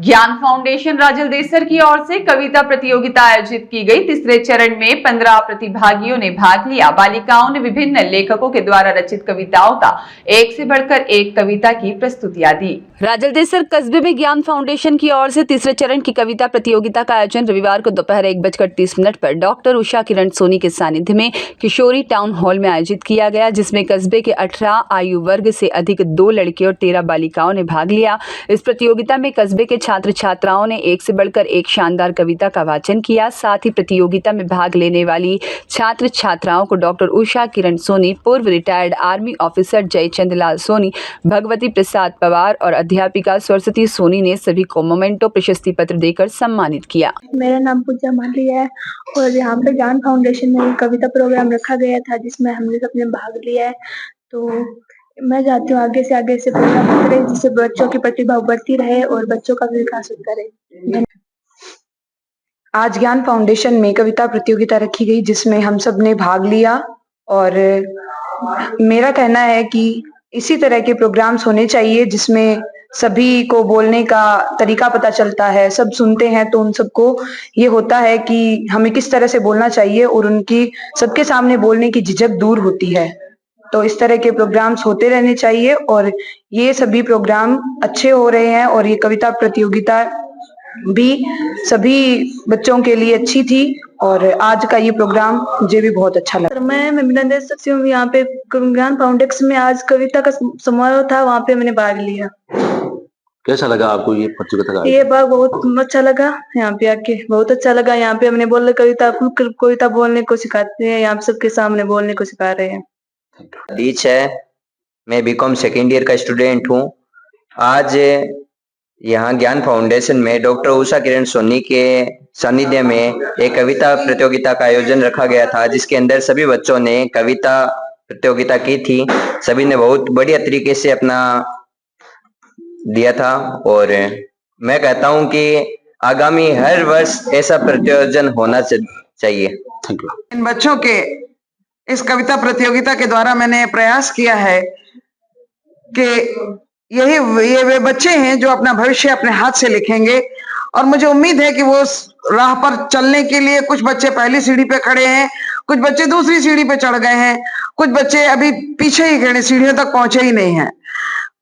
ज्ञान फाउंडेशन राजलदेसर की ओर से कविता प्रतियोगिता आयोजित की गई। तीसरे चरण में 15 प्रतिभागियों ने भाग लिया। बालिकाओं ने विभिन्न लेखकों के द्वारा रचित कविताओं का एक से बढ़कर एक कविता की प्रस्तुतियां दी। राजलदेसर कस्बे में ज्ञान फाउंडेशन की ओर से तीसरे चरण की कविता प्रतियोगिता का आयोजन रविवार को दोपहर 1:30 पर डॉक्टर उषा किरण सोनी के सानिध्य में किशोरी टाउन हॉल में आयोजित किया गया, जिसमें कस्बे के 18 आयु वर्ग से अधिक 2 लड़के और 13 बालिकाओं ने भाग लिया। इस प्रतियोगिता में कस्बे के छात्र छात्राओं ने एक से बढ़कर एक शानदार कविता का वाचन किया। साथ ही प्रतियोगिता में भाग लेने वाली छात्र छात्राओं को डॉक्टर उषा किरण सोनी, पूर्व रिटायर्ड आर्मी ऑफिसर जयचंद लाल सोनी, भगवती प्रसाद पवार और अध्यापिका सरस्वती सोनी ने सभी को मोमेंटो प्रशस्ति पत्र देकर सम्मानित किया। मेरा नाम पूजा माली है और यहाँ पे ज्ञान फाउंडेशन में कविता प्रोग्राम रखा गया था, जिसमें हमने सबने भाग लिया है। तो मैं चाहती हूँ आगे से प्रोग्राम होते रहे, जिससे बच्चों की प्रतिभा उभरती रहे और बच्चों का विकास होता रहे। आज ज्ञान फाउंडेशन में कविता प्रतियोगिता रखी गई, जिसमें हम सब ने भाग लिया और मेरा कहना है कि इसी तरह के प्रोग्राम्स होने चाहिए, जिसमें सभी को बोलने का तरीका पता चलता है। सब सुनते हैं तो उन सबको ये होता है कि हमें किस तरह से बोलना चाहिए और उनकी सबके सामने बोलने की झिझक दूर होती है। तो इस तरह के प्रोग्राम्स होते रहने चाहिए और ये सभी प्रोग्राम अच्छे हो रहे हैं और ये कविता प्रतियोगिता भी सभी बच्चों के लिए अच्छी थी और आज का ये प्रोग्राम मुझे भी बहुत अच्छा लगा। मैं बिना देख सकती हूँ, यहाँ पे ज्ञान फाउंडेशन में आज कविता का समारोह था, वहाँ पे मैंने भाग लिया। कैसा लगा आपको ये प्रतियोगिता का? ये भाग बहुत अच्छा लगा, यहाँ पे आके बहुत अच्छा लगा। यहाँ पे हमने बोल कविता बोलने को सिखाते हैं, यहाँ सबके सामने बोलने को सिखा रहे हैं। दीच है, मैं बीकॉम सेकेंड ईयर का स्टूडेंट हूँ। आज यहाँ ज्ञान फाउंडेशन में डॉक्टर उषा किरण सोनी के सानिध्य में एक कविता प्रतियोगिता का आयोजन रखा गया था, जिसके अंदर सभी बच्चों ने कविता प्रतियोगिता की थी। सभी ने बहुत बढ़िया तरीके से अपना दिया था और मैं कहता हूँ कि आगामी हर वर्ष ऐसा प्रतियोजन होना चाहिए। Thank you. इन बच्चों के इस कविता प्रतियोगिता के द्वारा मैंने प्रयास किया है कि ये वे बच्चे हैं जो अपना भविष्य अपने हाथ से लिखेंगे और मुझे उम्मीद है कि वो उस राह पर चलने के लिए कुछ बच्चे पहली सीढ़ी पे खड़े हैं, कुछ बच्चे दूसरी सीढ़ी पे चढ़ गए हैं, कुछ बच्चे अभी पीछे ही खड़े, सीढ़ियों तक पहुंचे ही नहीं हैं।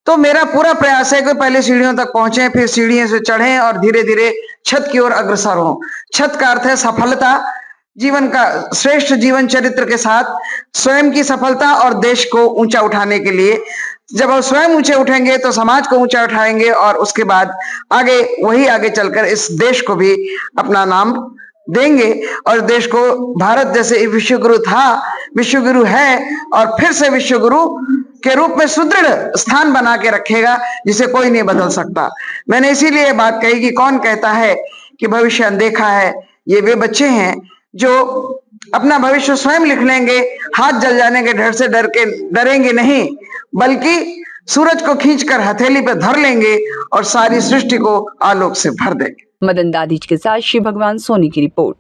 तो मेरा पूरा प्रयास है कि पहले सीढ़ियों तक पहुंचे, फिर सीढ़ियों से चढ़ें और धीरे धीरे छत की ओर अग्रसर हों। छत का अर्थ है सफलता, जीवन का श्रेष्ठ जीवन चरित्र के साथ स्वयं की सफलता और देश को ऊंचा उठाने के लिए। जब हम स्वयं ऊंचे उठेंगे तो समाज को ऊंचा उठाएंगे और उसके बाद आगे चलकर इस देश को भी अपना नाम देंगे और देश को भारत जैसे विश्वगुरु था, विश्वगुरु है और फिर से विश्वगुरु के रूप में सुदृढ़ स्थान बना के रखेगा, जिसे कोई नहीं बदल सकता। मैंने इसीलिए बात कही कि कौन कहता है कि भविष्य अनदेखा है। ये वे बच्चे हैं जो अपना भविष्य स्वयं लिख लेंगे, हाथ जल जाने के डर से डरेंगे नहीं, बल्कि सूरज को खींचकर हथेली पर धर लेंगे और सारी सृष्टि को आलोक से भर देंगे। मदन दादीज के साथ शिव भगवान सोनी की रिपोर्ट।